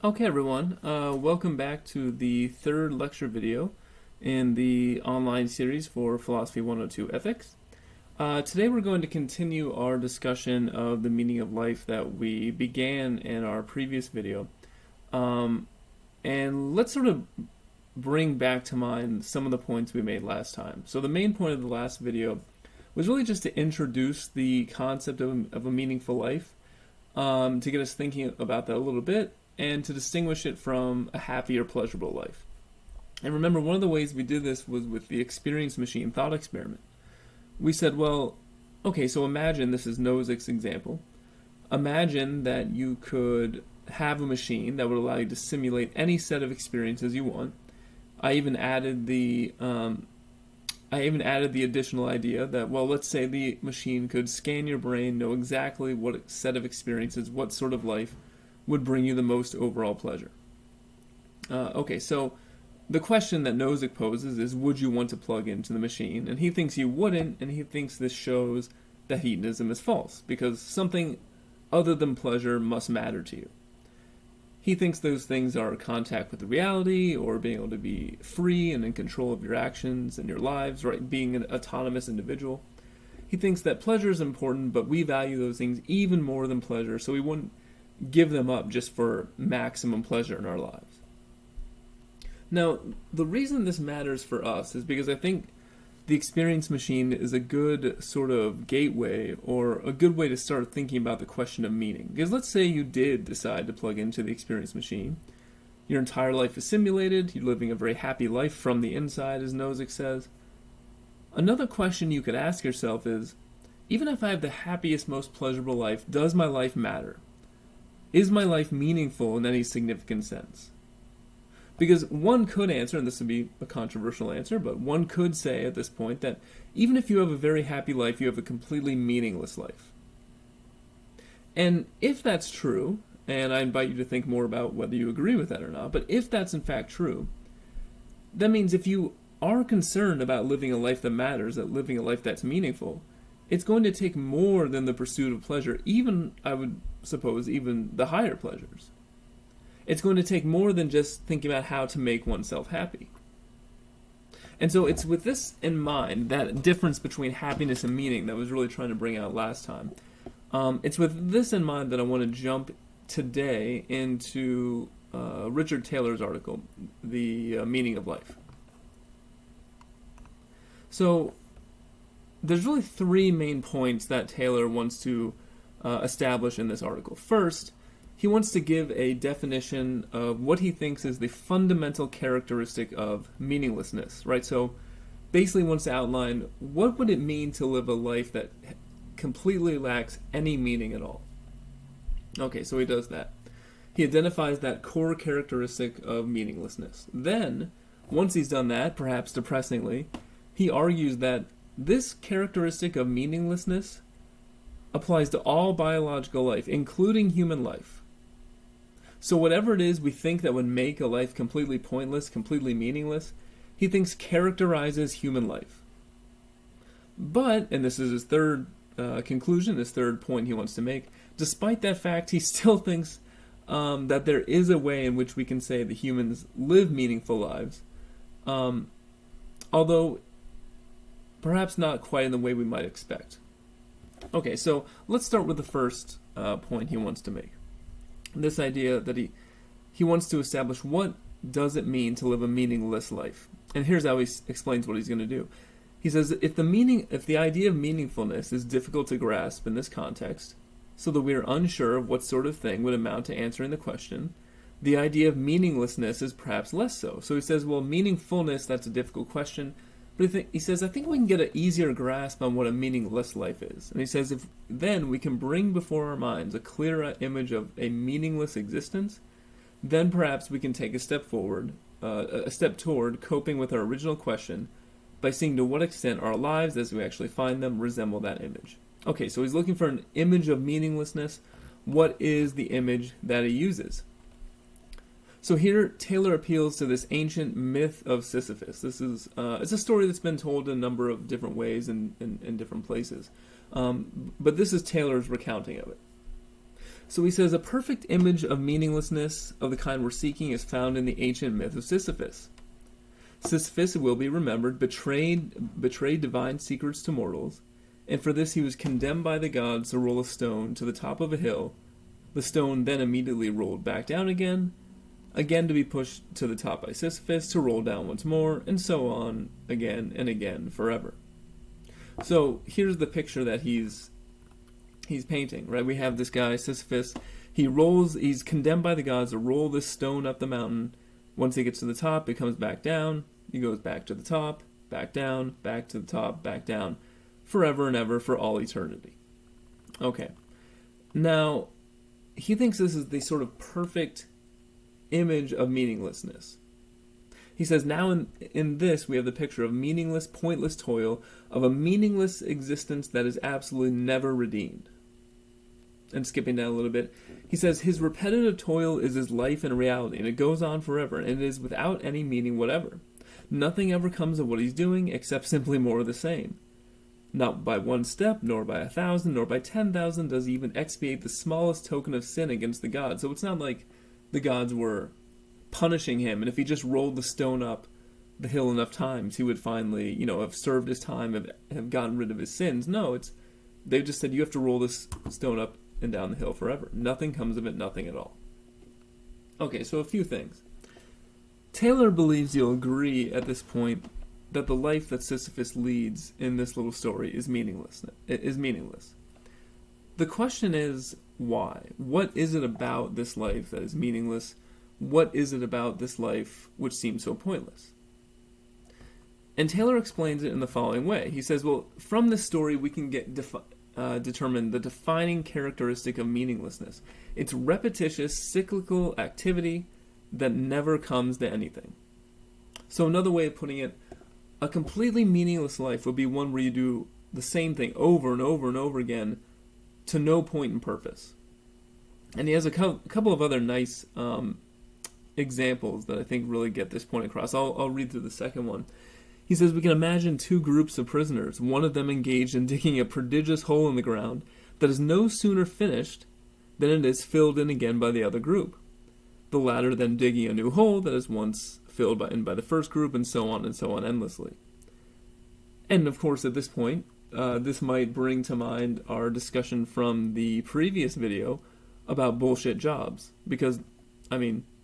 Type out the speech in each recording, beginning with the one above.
Okay, everyone, welcome back to the third lecture video in the online series for Philosophy 102 Ethics. Today we're going to continue our discussion of the meaning of life that we began in our previous video. And let's sort of bring back to mind some of the points we made last time. So the main point of the last video was really just to introduce the concept of a meaningful life, to get us thinking about that a little bit, and to distinguish it from a happy or pleasurable life. And remember, one of the ways we did this was with the experience machine thought experiment. We said, well, okay, so imagine, this is Nozick's example, imagine that you could have a machine that would allow you to simulate any set of experiences you want. I even added the additional idea that, well, let's say the machine could scan your brain, know exactly what set of experiences, what sort of life would bring you the most overall pleasure. Okay, so the question that Nozick poses is, would you want to plug into the machine? And he thinks you wouldn't, and he thinks this shows that hedonism is false, because something other than pleasure must matter to you. He thinks those things are contact with reality, or being able to be free and in control of your actions and your lives, right? Being an autonomous individual. He thinks that pleasure is important, but we value those things even more than pleasure, so we wouldn't give them up just for maximum pleasure in our lives. Now, the reason this matters for us is because I think the experience machine is a good sort of gateway, or a good way to start thinking about the question of meaning. Because let's say you did decide to plug into the experience machine. Your entire life is simulated, you're living a very happy life from the inside, as Nozick says. Another question you could ask yourself is, even if I have the happiest, most pleasurable life, does my life matter? Is my life meaningful in any significant sense? Because one could answer, and this would be a controversial answer, but one could say at this point that even if you have a very happy life, you have a completely meaningless life. And if that's true, and I invite you to think more about whether you agree with that or not, but if that's in fact true, that means if you are concerned about living a life that matters, that living a life that's meaningful, it's going to take more than the pursuit of pleasure, even, I would suppose, even the higher pleasures. It's going to take more than just thinking about how to make oneself happy. And so it's with this in mind, that difference between happiness and meaning that I was really trying to bring out last time. It's with this in mind that I want to jump today into Richard Taylor's article, The Meaning of Life. So there's really three main points that Taylor wants to establish in this article. First, he wants to give a definition of what he thinks is the fundamental characteristic of meaninglessness, right? So basically wants to outline what would it mean to live a life that completely lacks any meaning at all. Okay, so he does that. He identifies that core characteristic of meaninglessness. Then, once he's done that, perhaps depressingly, he argues that this characteristic of meaninglessness applies to all biological life, including human life. So whatever it is we think that would make a life completely pointless, completely meaningless, he thinks characterizes human life. But, and this is his third conclusion, this third point he wants to make, despite that fact, he still thinks that there is a way in which we can say that humans live meaningful lives, although perhaps not quite in the way we might expect. Okay, so let's start with the first point he wants to make. This idea that he wants to establish what does it mean to live a meaningless life. And here's how he explains what he's going to do. He says that if the idea of meaningfulness is difficult to grasp in this context, so that we are unsure of what sort of thing would amount to answering the question, the idea of meaninglessness is perhaps less so. So he says, well, meaningfulness, that's a difficult question. But he says, I think we can get an easier grasp on what a meaningless life is. And he says, if then we can bring before our minds a clearer image of a meaningless existence, then perhaps we can take a step forward, a step toward coping with our original question by seeing to what extent our lives, as we actually find them, resemble that image. Okay, so he's looking for an image of meaninglessness. What is the image that he uses? So here, Taylor appeals to this ancient myth of Sisyphus. This is it's a story that's been told in a number of different ways and in different places. But this is Taylor's recounting of it. So he says, a perfect image of meaninglessness of the kind we're seeking is found in the ancient myth of Sisyphus. Sisyphus, it will be remembered, betrayed divine secrets to mortals, and for this he was condemned by the gods to roll a stone to the top of a hill. The stone then immediately rolled back down again to be pushed to the top by Sisyphus, to roll down once more, and so on again and again forever. So here's the picture that he's painting, right? We have this guy, Sisyphus. He's condemned by the gods to roll this stone up the mountain. Once he gets to the top, it comes back down. He goes back to the top, back down, back to the top, back down, forever and ever, for all eternity. Okay. Now, he thinks this is the sort of perfect image of meaninglessness. He says, now in this we have the picture of meaningless, pointless toil, of a meaningless existence that is absolutely never redeemed. And skipping down a little bit, he says, his repetitive toil is his life and reality, and it goes on forever, and it is without any meaning whatever. Nothing ever comes of what he's doing except simply more of the same. Not by one step, nor by 1,000, nor by 10,000 does he even expiate the smallest token of sin against the gods. So it's not like the gods were punishing him, and if he just rolled the stone up the hill enough times, he would finally, have served his time, have gotten rid of his sins. No, they just said, you have to roll this stone up and down the hill forever. Nothing comes of it, nothing at all. Okay, so a few things. Taylor believes you'll agree at this point that the life that Sisyphus leads in this little story is meaningless. The question is, why? What is it about this life that is meaningless? What is it about this life which seems so pointless? And Taylor explains it in the following way. He says, well, from this story we can determine the defining characteristic of meaninglessness. It's repetitious, cyclical activity that never comes to anything. So another way of putting it, a completely meaningless life would be one where you do the same thing over and over and over again to no point in purpose. And he has a couple of other nice examples that I think really get this point across. I'll read through the second one. He says, we can imagine two groups of prisoners, one of them engaged in digging a prodigious hole in the ground that is no sooner finished than it is filled in again by the other group. The latter then digging a new hole that is once filled in by the first group, and so on endlessly. And of course, at this point, this might bring to mind our discussion from the previous video about bullshit jobs. Because,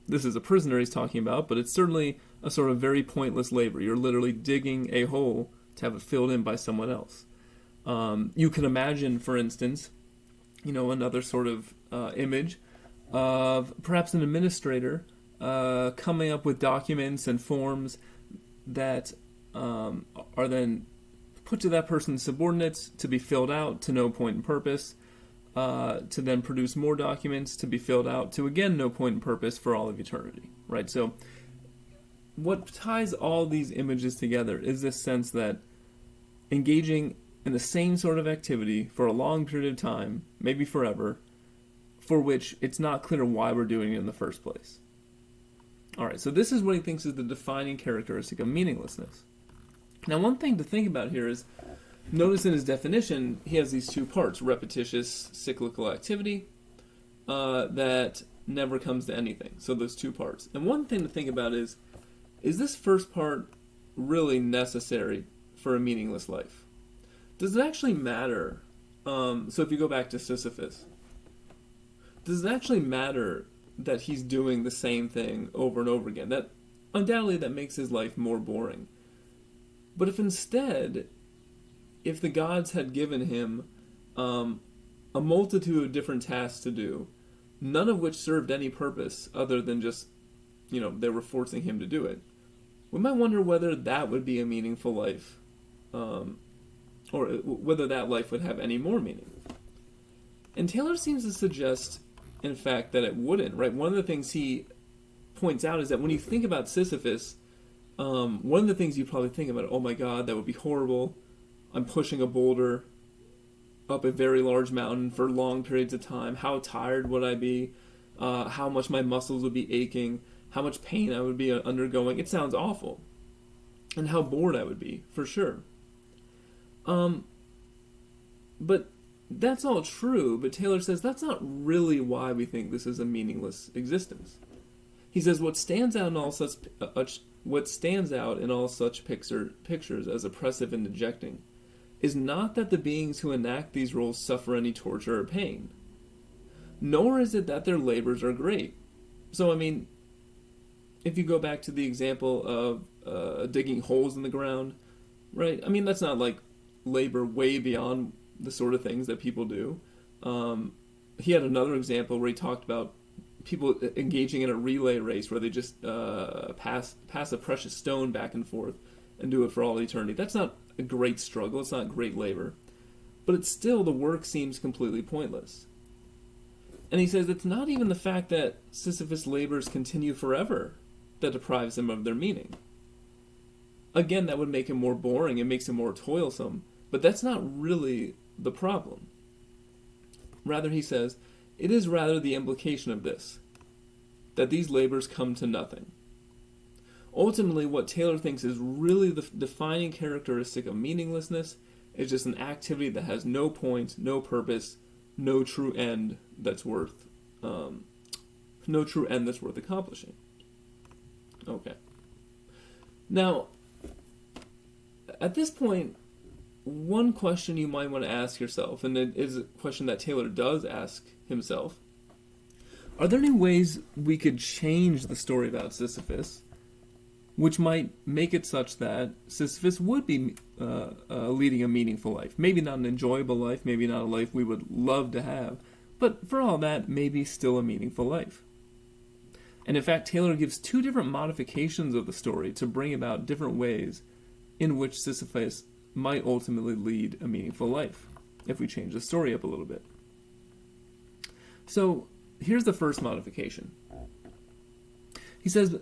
this is a prisoner he's talking about, but it's certainly a sort of very pointless labor. You're literally digging a hole to have it filled in by someone else. You can imagine, for instance, another sort of image of perhaps an administrator coming up with documents and forms that are then put to that person's subordinates to be filled out to no point in purpose, to then produce more documents to be filled out to, again, no point in purpose for all of eternity, right? So what ties all these images together is this sense that engaging in the same sort of activity for a long period of time, maybe forever, for which it's not clear why we're doing it in the first place. All right, so this is what he thinks is the defining characteristic of meaninglessness. Now, one thing to think about here is, notice in his definition, he has these two parts, repetitious, cyclical activity that never comes to anything. So those two parts. And one thing to think about is this first part really necessary for a meaningless life? Does it actually matter? So if you go back to Sisyphus, does it actually matter that he's doing the same thing over and over again? That undoubtedly that makes his life more boring. But if instead, if the gods had given him a multitude of different tasks to do, none of which served any purpose other than just, they were forcing him to do it, we might wonder whether that would be a meaningful life, or whether that life would have any more meaning. And Taylor seems to suggest, in fact, that it wouldn't, right? One of the things he points out is that when you think about Sisyphus, one of the things you probably think about, oh my God, that would be horrible. I'm pushing a boulder up a very large mountain for long periods of time. How tired would I be? How much my muscles would be aching? How much pain I would be undergoing? It sounds awful. And how bored I would be, for sure. But that's all true, but Taylor says that's not really why we think this is a meaningless existence. He says what stands out in all such pictures as oppressive and dejecting is not that the beings who enact these roles suffer any torture or pain, nor is it that their labors are great. So, I mean, if you go back to the example of digging holes in the ground, right? I mean, that's not like labor way beyond the sort of things that people do. He had another example where he talked about people engaging in a relay race where they just pass a precious stone back and forth and do it for all eternity. That's not a great struggle. It's not great labor. But it's still, the work seems completely pointless. And he says it's not even the fact that Sisyphus' labors continue forever that deprives him of their meaning. Again, that would make him more boring. It makes him more toilsome. But that's not really the problem. Rather, he says, it is rather the implication of this, that these labors come to nothing. Ultimately, what Taylor thinks is really the defining characteristic of meaninglessness is just an activity that has no point, no purpose, no true end that's worth accomplishing. Okay. Now, at this point, one question you might want to ask yourself, and it is a question that Taylor does ask himself, are there any ways we could change the story about Sisyphus which might make it such that Sisyphus would be leading a meaningful life? Maybe not an enjoyable life, maybe not a life we would love to have, but for all that, maybe still a meaningful life. And in fact, Taylor gives two different modifications of the story to bring about different ways in which Sisyphus might ultimately lead a meaningful life, if we change the story up a little bit. So, here's the first modification. He says,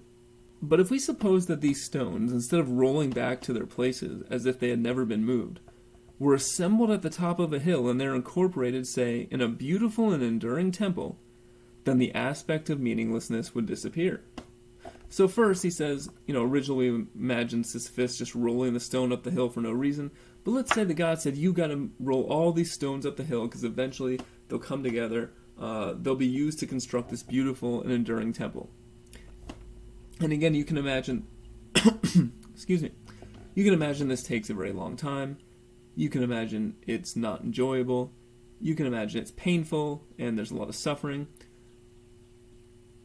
but if we suppose that these stones, instead of rolling back to their places as if they had never been moved, were assembled at the top of a hill and they're incorporated, say, in a beautiful and enduring temple, then the aspect of meaninglessness would disappear. So first, he says, originally we imagined Sisyphus just rolling the stone up the hill for no reason, but let's say the god said, you got to roll all these stones up the hill because eventually they'll come together, they'll be used to construct this beautiful and enduring temple. And again, you can imagine, excuse me, you can imagine this takes a very long time. You can imagine it's not enjoyable. You can imagine it's painful and there's a lot of suffering.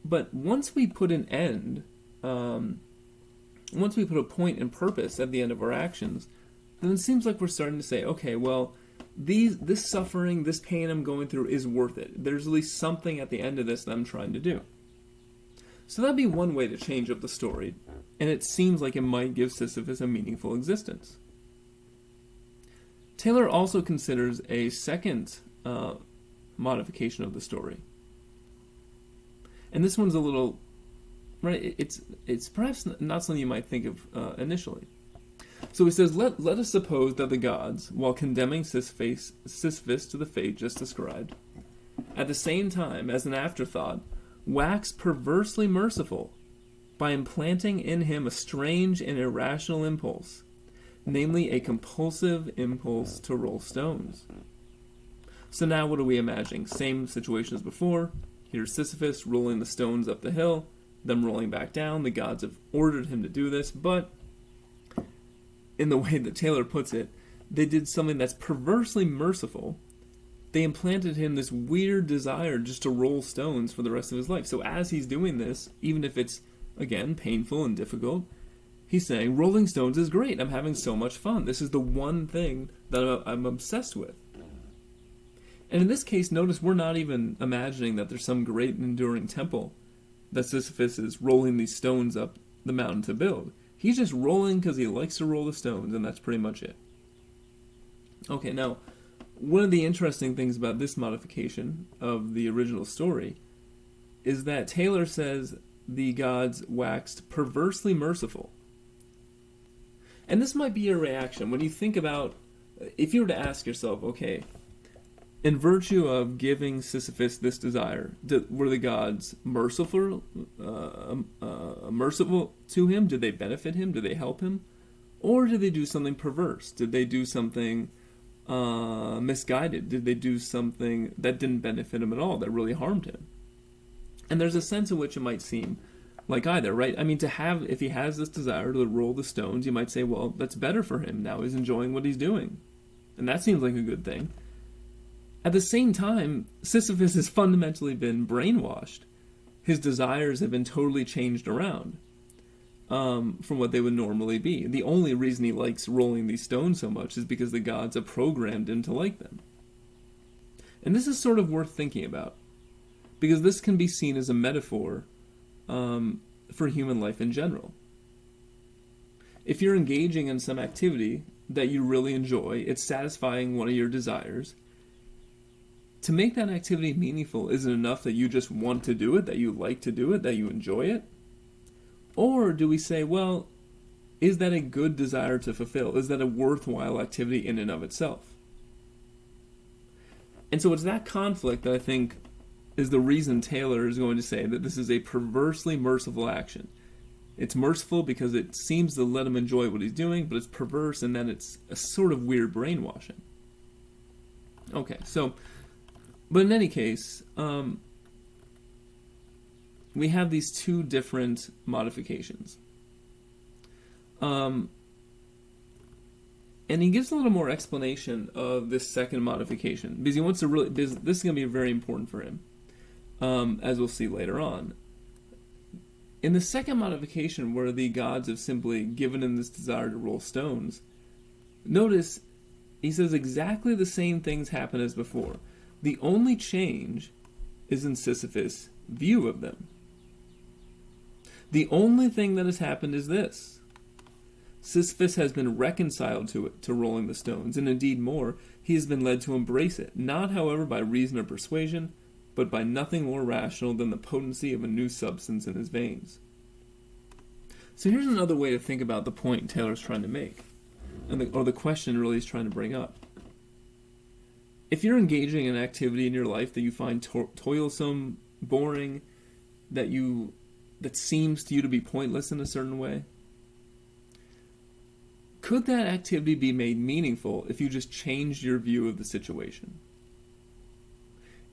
But once we put an end, once we put a point and purpose at the end of our actions, then it seems like we're starting to say, okay, well, this suffering, this pain I'm going through is worth it. There's at least something at the end of this that I'm trying to do. So that'd be one way to change up the story, and it seems like it might give Sisyphus a meaningful existence. Taylor also considers a second modification of the story. And this one's a little, right, it's perhaps not something you might think of initially. So he says, let us suppose that the gods, while condemning Sisyphus to the fate just described, at the same time, as an afterthought, wax perversely merciful by implanting in him a strange and irrational impulse, namely a compulsive impulse to roll stones. So now what are we imagining? Same situation as before. Here's Sisyphus rolling the stones up the hill, them rolling back down. The gods have ordered him to do this, but in the way that Taylor puts it, they did something that's perversely merciful. They implanted him this weird desire just to roll stones for the rest of his life. So as he's doing this, even if it's, again, painful and difficult, he's saying, rolling stones is great. I'm having so much fun. This is the one thing that I'm obsessed with. And in this case, notice we're not even imagining that there's some great and enduring temple that Sisyphus is rolling these stones up the mountain to build. He's just rolling because he likes to roll the stones, and that's pretty much it. Okay, now, one of the interesting things about this modification of the original story is that Taylor says the gods waxed perversely merciful. And this might be your reaction when you think about, if you were to ask yourself, okay, in virtue of giving Sisyphus this desire, were the gods merciful to him? Did they benefit him? Did they help him? Or did they do something perverse? Did they do something misguided? Did they do something that didn't benefit him at all, that really harmed him? And there's a sense in which it might seem like either, right? I mean, if he has this desire to roll the stones, you might say, well, that's better for him. Now he's enjoying what he's doing. And that seems like a good thing. At the same time, Sisyphus has fundamentally been brainwashed. His desires have been totally changed around from what they would normally be. The only reason he likes rolling these stones so much is because the gods have programmed him to like them. And this is sort of worth thinking about, because this can be seen as a metaphor for human life in general. If you're engaging in some activity that you really enjoy, it's satisfying one of your desires, to make that activity meaningful, is it enough that you just want to do it, that you like to do it, that you enjoy it? Or do we say, well, is that a good desire to fulfill? Is that a worthwhile activity in and of itself? And so it's that conflict that I think is the reason Taylor is going to say that this is a perversely merciful action. It's merciful because it seems to let him enjoy what he's doing, but it's perverse in that it's a sort of weird brainwashing. Okay, so, but in any case, we have these two different modifications. And he gives a little more explanation of this second modification, because he wants to really, this is going to be very important for him, as we'll see later on. In the second modification, where the gods have simply given him this desire to roll stones, notice he says exactly the same things happen as before. The only change is in Sisyphus' view of them. The only thing that has happened is this: Sisyphus has been reconciled to it, to rolling the stones, and indeed more, he has been led to embrace it, not however by reason or persuasion, but by nothing more rational than the potency of a new substance in his veins. So here's another way to think about the point Taylor's trying to make, or the question really he's trying to bring up. If you're engaging in an activity in your life that you find toilsome, boring, that seems to you to be pointless in a certain way, could that activity be made meaningful if you just changed your view of the situation?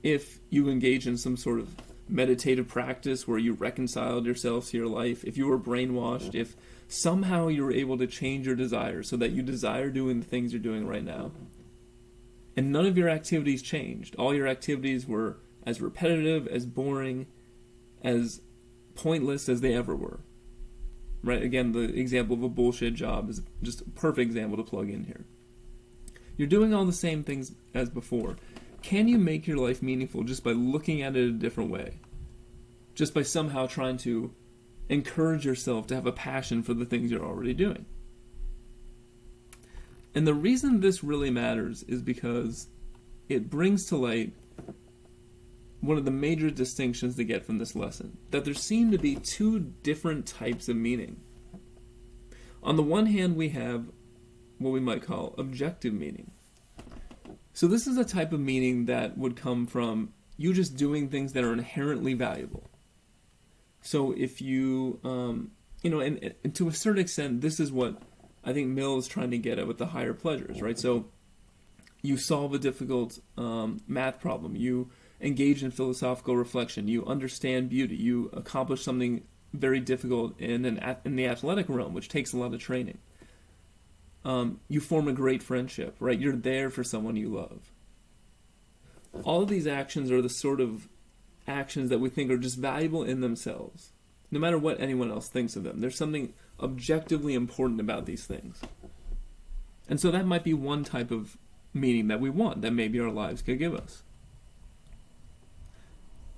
If you engage in some sort of meditative practice where you reconciled yourself to your life, if you were brainwashed, if somehow you were able to change your desires so that you desire doing the things you're doing right now, and none of your activities changed, all your activities were as repetitive, as boring, as pointless as they ever were. Right? Again, the example of a bullshit job is just a perfect example to plug in here. You're doing all the same things as before. Can you make your life meaningful just by looking at it a different way? Just by somehow trying to encourage yourself to have a passion for the things you're already doing? And the reason this really matters is because it brings to light one of the major distinctions to get from this lesson, that there seem to be two different types of meaning. On the one hand, we have what we might call objective meaning. So this is a type of meaning that would come from you just doing things that are inherently valuable. So if you, and to a certain extent, this is what I think Mill is trying to get at with the higher pleasures, right? So you solve a difficult math problem, you engage in philosophical reflection, you understand beauty, you accomplish something very difficult in the athletic realm, which takes a lot of training. You form a great friendship, right? You're there for someone you love. All of these actions are the sort of actions that we think are just valuable in themselves, no matter what anyone else thinks of them. There's something objectively important about these things. And so that might be one type of meaning that we want, that maybe our lives could give us.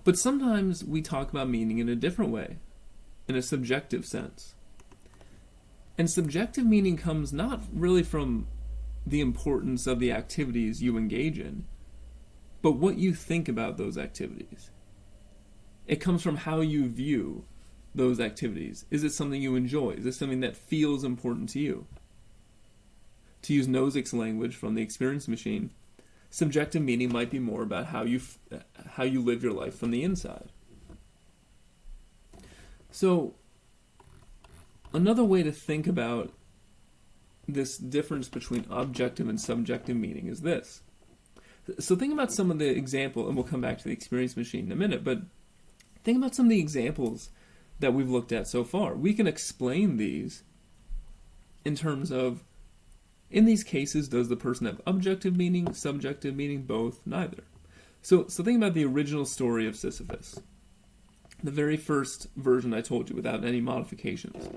But sometimes we talk about meaning in a different way, in a subjective sense. And subjective meaning comes not really from the importance of the activities you engage in, but what you think about those activities. It comes from how you view those activities. Is it something you enjoy? Is it something that feels important to you? To use Nozick's language from the Experience Machine, subjective meaning might be more about how you live your life from the inside. So, another way to think about this difference between objective and subjective meaning is this. So think about some of the example, and we'll come back to the experience machine in a minute, but think about some of the examples that we've looked at so far. We can explain these in terms of, in these cases, does the person have objective meaning, subjective meaning, both, neither? So think about the original story of Sisyphus. The very first version I told you without any modifications.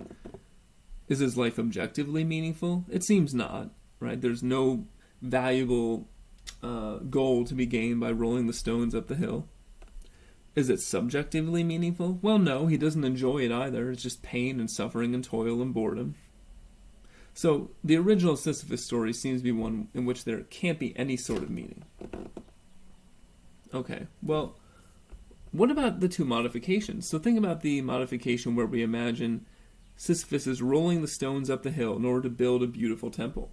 Is his life objectively meaningful? It seems not, right? There's no valuable goal to be gained by rolling the stones up the hill. Is it subjectively meaningful? Well, no, he doesn't enjoy it either. It's just pain and suffering and toil and boredom. So the original Sisyphus story seems to be one in which there can't be any sort of meaning. Okay, well, what about the two modifications? So think about the modification where we imagine Sisyphus is rolling the stones up the hill in order to build a beautiful temple.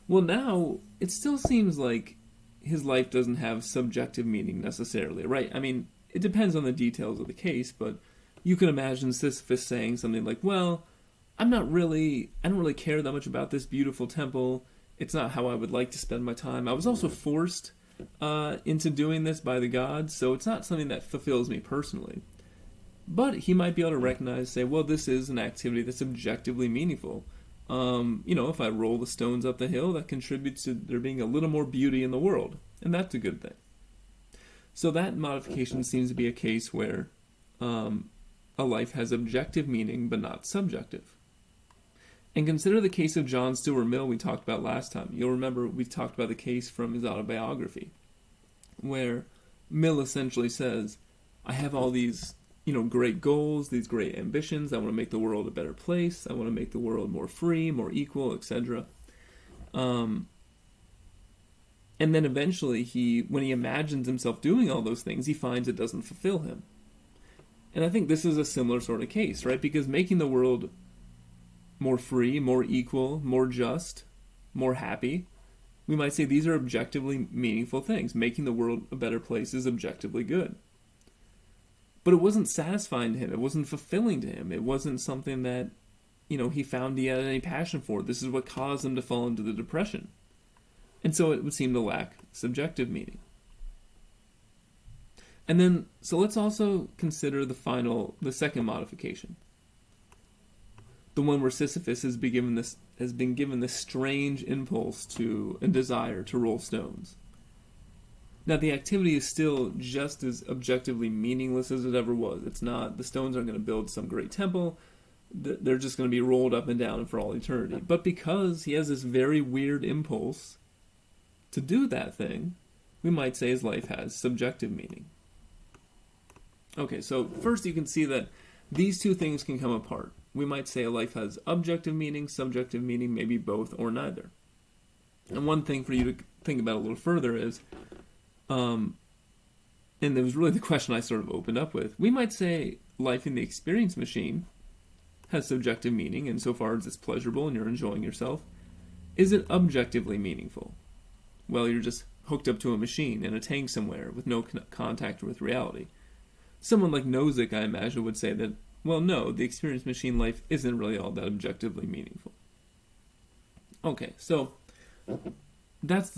Well, now, it still seems like his life doesn't have subjective meaning necessarily, right? I mean, it depends on the details of the case, but you can imagine Sisyphus saying something like, well, I don't really care that much about this beautiful temple. It's not how I would like to spend my time. I was also forced into doing this by the gods, so it's not something that fulfills me personally. But he might be able to recognize, say, well, this is an activity that's objectively meaningful. If I roll the stones up the hill, that contributes to there being a little more beauty in the world, and that's a good thing. So that modification seems to be a case where a life has objective meaning, but not subjective. And consider the case of John Stuart Mill we talked about last time. You'll remember we talked about the case from his autobiography, where Mill essentially says, I have all these great goals, these great ambitions. I want to make the world a better place. I want to make the world more free, more equal, etc. And then eventually when he imagines himself doing all those things, he finds it doesn't fulfill him. And I think this is a similar sort of case, right? Because making the world more free, more equal, more just, more happy, we might say these are objectively meaningful things. Making the world a better place is objectively good. But it wasn't satisfying to him. It wasn't fulfilling to him. It wasn't something that, he found he had any passion for. This is what caused him to fall into the depression. And so it would seem to lack subjective meaning. And then, so let's also consider the second modification. The one where Sisyphus has been given this strange impulse and desire to roll stones. Now, the activity is still just as objectively meaningless as it ever was. It's not, the stones aren't going to build some great temple. They're just going to be rolled up and down for all eternity. But because he has this very weird impulse to do that thing, we might say his life has subjective meaning. Okay, so first you can see that these two things can come apart. We might say a life has objective meaning, subjective meaning, maybe both or neither. And one thing for you to think about a little further is, and it was really the question I sort of opened up with, we might say life in the experience machine has subjective meaning insofar as it's pleasurable and you're enjoying yourself. Is it objectively meaningful? Well, you're just hooked up to a machine in a tank somewhere with no contact with reality. Someone like Nozick, I imagine, would say that, well, no, the experience machine life isn't really all that objectively meaningful. Okay, so that's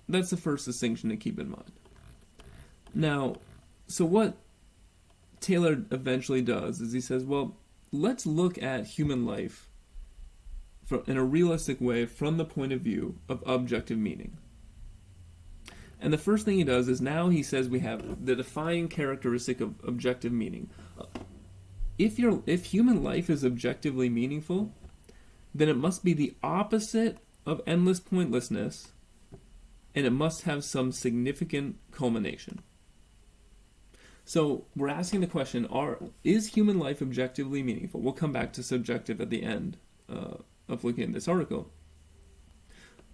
the first distinction to keep in mind. Now, so what Taylor eventually does is he says, well, let's look at human life in a realistic way from the point of view of objective meaning. And the first thing he does is now he says we have the defining characteristic of objective meaning. If human life is objectively meaningful, then it must be the opposite of endless pointlessness, and it must have some significant culmination. So we're asking the question, is human life objectively meaningful? We'll come back to subjective at the end of looking at this article.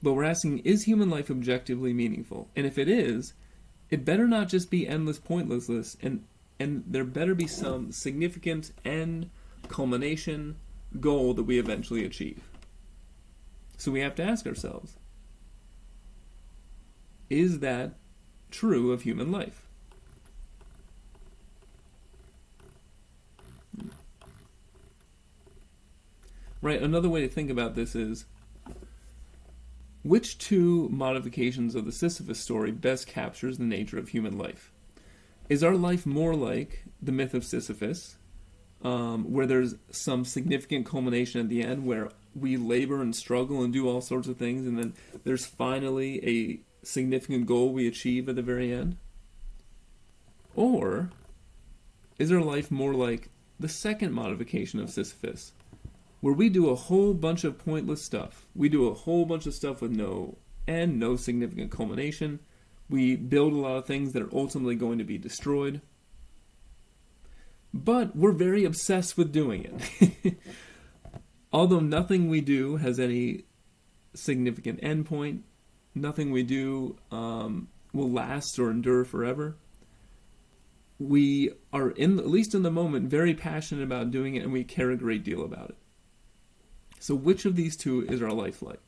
But we're asking, is human life objectively meaningful? And if it is, it better not just be endless pointlessness, and there better be some significant end, culmination, goal that we eventually achieve. So we have to ask ourselves, is that true of human life? right? Another way to think about this is, which two modifications of the Sisyphus story best captures the nature of human life? Is our life more like the myth of Sisyphus, where there's some significant culmination at the end where we labor and struggle and do all sorts of things, and then there's finally a significant goal we achieve at the very end? Or is our life more like the second modification of Sisyphus, where we do a whole bunch of pointless stuff? We do a whole bunch of stuff with no end, no significant culmination. We build a lot of things that are ultimately going to be destroyed. But we're very obsessed with doing it. Although nothing we do has any significant endpoint, nothing we do will last or endure forever, we are, at least in the moment, very passionate about doing it, and we care a great deal about it. So which of these two is our life like?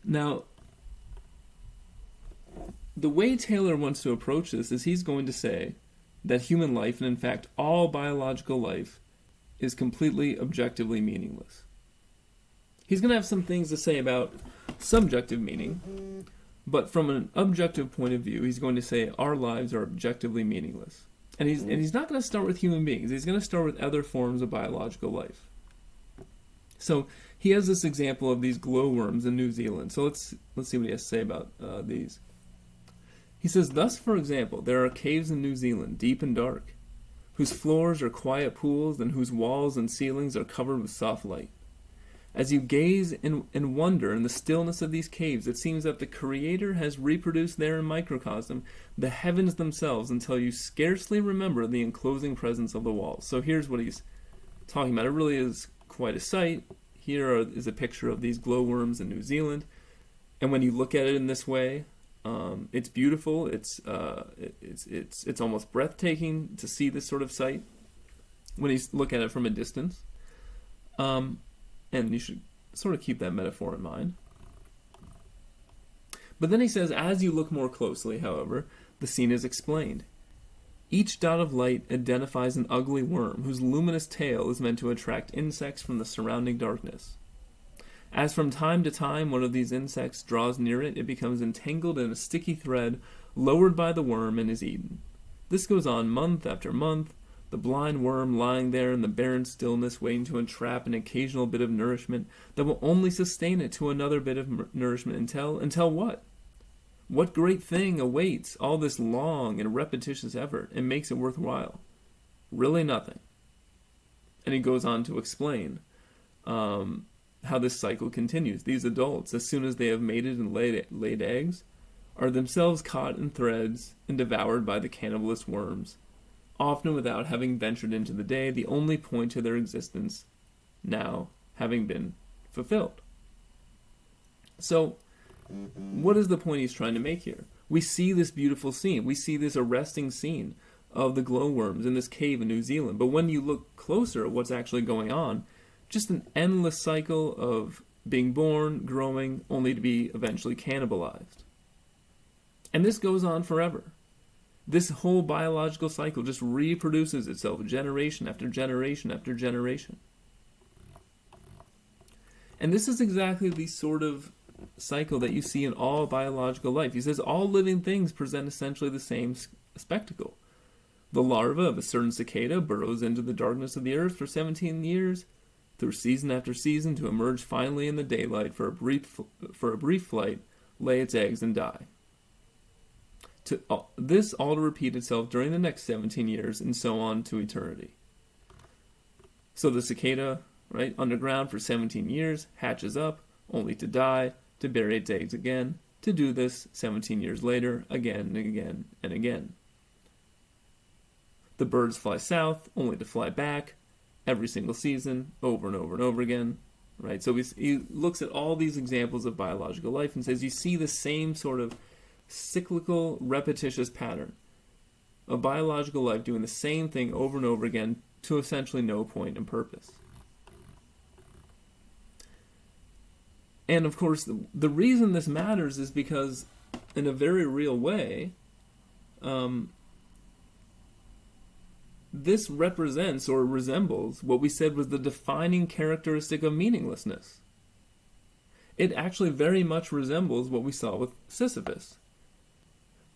Now, the way Taylor wants to approach this is he's going to say that human life, and in fact all biological life, is completely objectively meaningless. He's going to have some things to say about subjective meaning, but from an objective point of view, he's going to say our lives are objectively meaningless. And he's not going to start with human beings. He's going to start with other forms of biological life. So he has this example of these glowworms in New Zealand. So let's see what he has to say about these. He says, thus, for example, there are caves in New Zealand, deep and dark, whose floors are quiet pools and whose walls and ceilings are covered with soft light. As you gaze and wonder in the stillness of these caves, it seems that the Creator has reproduced there in microcosm the heavens themselves until you scarcely remember the enclosing presence of the walls. So here's what he's talking about. It really is quite a sight. Here is a picture of these glowworms in New Zealand. And when you look at it in this way, it's beautiful. It's almost breathtaking to see this sort of sight when you look at it from a distance. And you should sort of keep that metaphor in mind. But then he says, as you look more closely, however, the scene is explained. Each dot of light identifies an ugly worm whose luminous tail is meant to attract insects from the surrounding darkness. As from time to time one of these insects draws near it, it becomes entangled in a sticky thread lowered by the worm and is eaten. This goes on month after month, the blind worm lying there in the barren stillness waiting to entrap an occasional bit of nourishment that will only sustain it to another bit of nourishment until what? What great thing awaits all this long and repetitious effort and makes it worthwhile? Really nothing. And he goes on to explain how this cycle continues. These adults, as soon as they have mated and laid eggs, are themselves caught in threads and devoured by the cannibalist worms, often without having ventured into the day, the only point to their existence now having been fulfilled. So, what is the point he's trying to make here? We see this beautiful scene. We see this arresting scene of the glowworms in this cave in New Zealand. But when you look closer at what's actually going on, just an endless cycle of being born, growing, only to be eventually cannibalized. And this goes on forever. This whole biological cycle just reproduces itself generation after generation after generation. And this is exactly the sort of cycle that you see in all biological life. He says all living things present essentially the same spectacle. The larva of a certain cicada burrows into the darkness of the earth for 17 years, through season after season, to emerge finally in the daylight for a brief flight, lay its eggs and die. This all to repeat itself during the next 17 years, and so on to eternity. So the cicada, right, underground for 17 years, hatches up, only to die, to bury its eggs again, to do this 17 years later, again and again and again. The birds fly south, only to fly back, every single season, over and over and over again, right? So he looks at all these examples of biological life and says you see the same sort of cyclical, repetitious pattern of biological life doing the same thing over and over again to essentially no point and purpose. And of course, the reason this matters is because, in a very real way, this represents or resembles what we said was the defining characteristic of meaninglessness. It actually very much resembles what we saw with Sisyphus.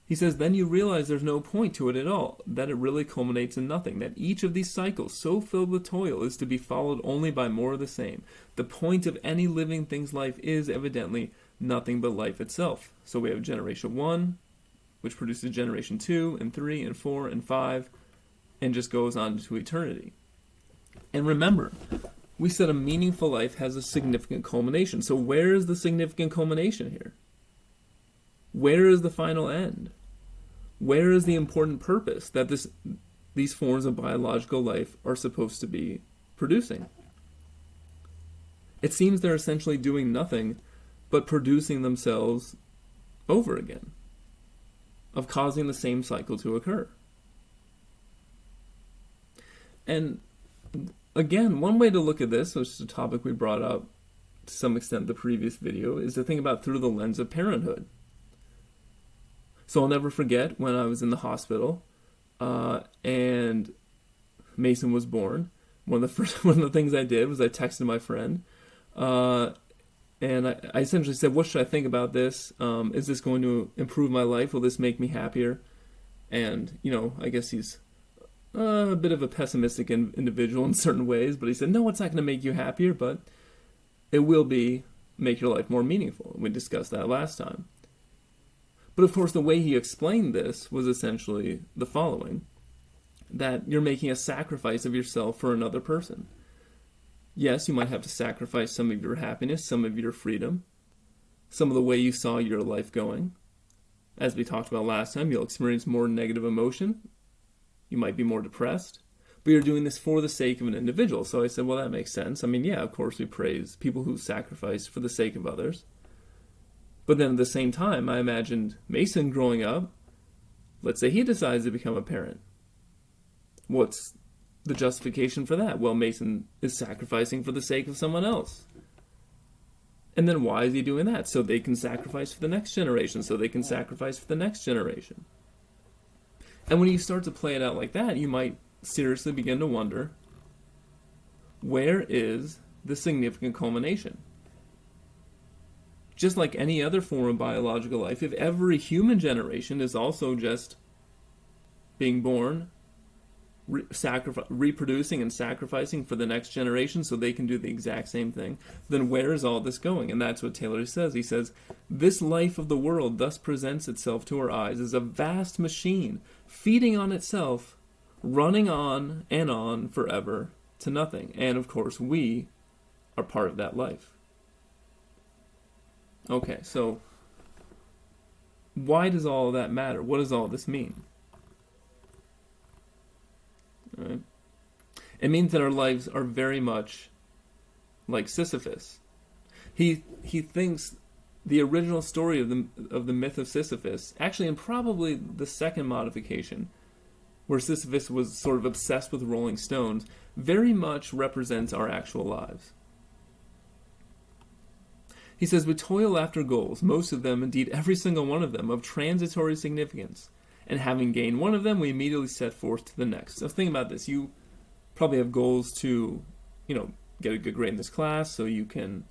He says, then you realize there's no point to it at all, that it really culminates in nothing, that each of these cycles, so filled with toil, is to be followed only by more of the same. The point of any living thing's life is evidently nothing but life itself. So we have generation 1, which produces generation 2, and 3, and 4, and 5, and just goes on to eternity. And remember, we said a meaningful life has a significant culmination. So where is the significant culmination here? Where is the final end? Where is the important purpose that these forms of biological life are supposed to be producing? It seems they're essentially doing nothing but producing themselves over again, of causing the same cycle to occur. And again, one way to look at this, which is a topic we brought up to some extent in the previous video, is to think about through the lens of parenthood. So I'll never forget when I was in the hospital and Mason was born. One of the things I did was I texted my friend and I essentially said, what should I think about this? Is this going to improve my life? Will this make me happier? And, I guess he's a bit of a pessimistic individual in certain ways, but he said, no, it's not going to make you happier, but it will make your life more meaningful. We discussed that last time. But of course, the way he explained this was essentially the following, that you're making a sacrifice of yourself for another person. Yes, you might have to sacrifice some of your happiness, some of your freedom, some of the way you saw your life going. As we talked about last time, you'll experience more negative emotion. You might be more depressed. But you're doing this for the sake of an individual. So I said, well, that makes sense. I mean, yeah, of course we praise people who sacrifice for the sake of others. But then at the same time, I imagined Mason growing up. Let's say he decides to become a parent. What's the justification for that? Well, Mason is sacrificing for the sake of someone else. And then why is he doing that? So they can sacrifice for the next generation. So they can sacrifice for the next generation. And when you start to play it out like that, you might seriously begin to wonder, where is the significant culmination? Just like any other form of biological life, if every human generation is also just being born, reproducing and sacrificing for the next generation so they can do the exact same thing, then where is all this going? And that's what Taylor says. He says, this life of the world thus presents itself to our eyes as a vast machine, feeding on itself, running on and on forever to nothing. And of course, we are part of that life. Okay, so why does all of that matter? What does all this mean? All right. It means that our lives are very much like Sisyphus. He thinks the original story of the myth of Sisyphus, actually, and probably the second modification, where Sisyphus was sort of obsessed with rolling stones, very much represents our actual lives. He says, we toil after goals, most of them, indeed every single one of them, of transitory significance. And having gained one of them, we immediately set forth to the next. So think about this. You probably have goals to, get a good grade in this class so you can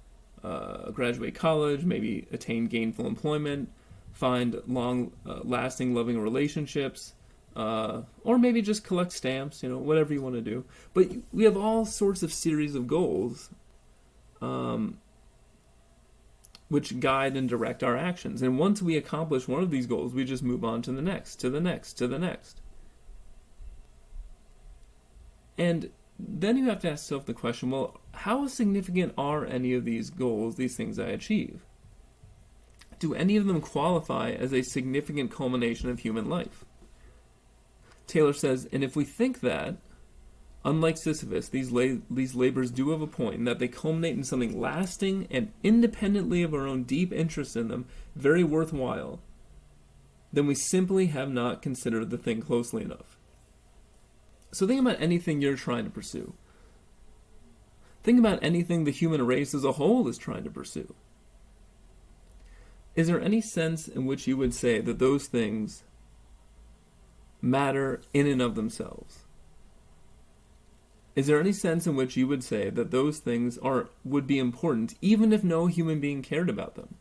graduate college, maybe attain gainful employment, find long-lasting, loving relationships, or maybe just collect stamps, whatever you want to do. But we have all sorts of series of goals which guide and direct our actions. And once we accomplish one of these goals, we just move on to the next, to the next, to the next. And then you have to ask yourself the question, well, how significant are any of these goals, these things I achieve? Do any of them qualify as a significant culmination of human life? Taylor says, and if we think that, unlike Sisyphus, these labors do have a point in that they culminate in something lasting and independently of our own deep interest in them, very worthwhile, then we simply have not considered the thing closely enough. So think about anything you're trying to pursue. Think about anything the human race as a whole is trying to pursue. Is there any sense in which you would say that those things matter in and of themselves? Is there any sense in which you would say that those things would be important even if no human being cared about them?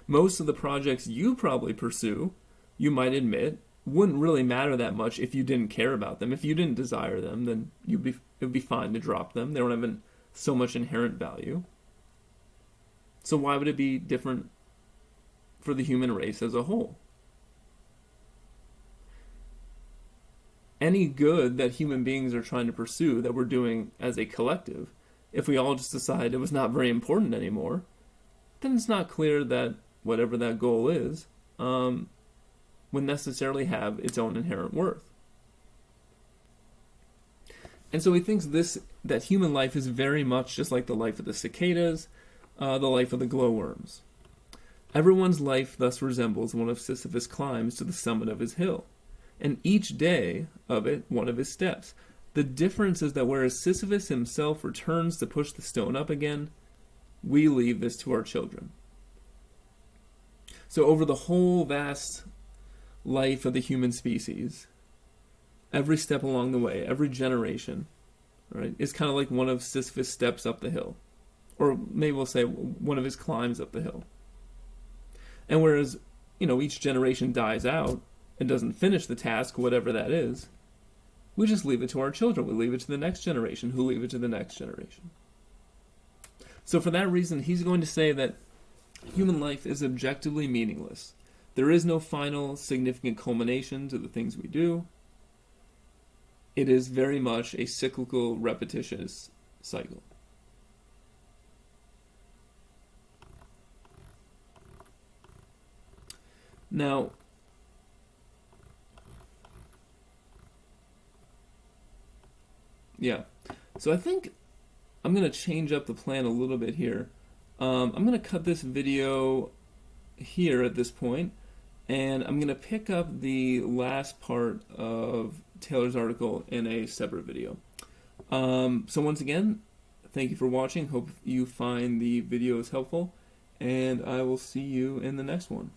Most of the projects you probably pursue, you might admit, wouldn't really matter that much if you didn't care about them. If you didn't desire them, then it would be fine to drop them. They don't have so much inherent value. So why would it be different for the human race as a whole? Any good that human beings are trying to pursue, that we're doing as a collective, if we all just decide it was not very important anymore, then it's not clear that whatever that goal is would necessarily have its own inherent worth. And so he thinks that human life is very much just like the life of the cicadas, the life of the glowworms. Everyone's life thus resembles one of Sisyphus' climbs to the summit of his hill, and each day of it one of his steps. The difference is that whereas Sisyphus himself returns to push the stone up again, we leave this to our children. So over the whole vast life of the human species, every step along the way, every generation, right, is kind of like one of Sisyphus' steps up the hill. Or maybe we'll say one of his climbs up the hill. And whereas, each generation dies out and doesn't finish the task, whatever that is, we just leave it to our children. We leave it to the next generation, who leave it to the next generation. So for that reason, he's going to say that human life is objectively meaningless. There is no final significant culmination to the things we do. It is very much a cyclical, repetitious cycle. Now, yeah, so I think I'm going to change up the plan a little bit here. I'm going to cut this video here at this point, and I'm going to pick up the last part of Taylor's article in a separate video. So once again, thank you for watching. Hope you find the videos helpful, and I will see you in the next one.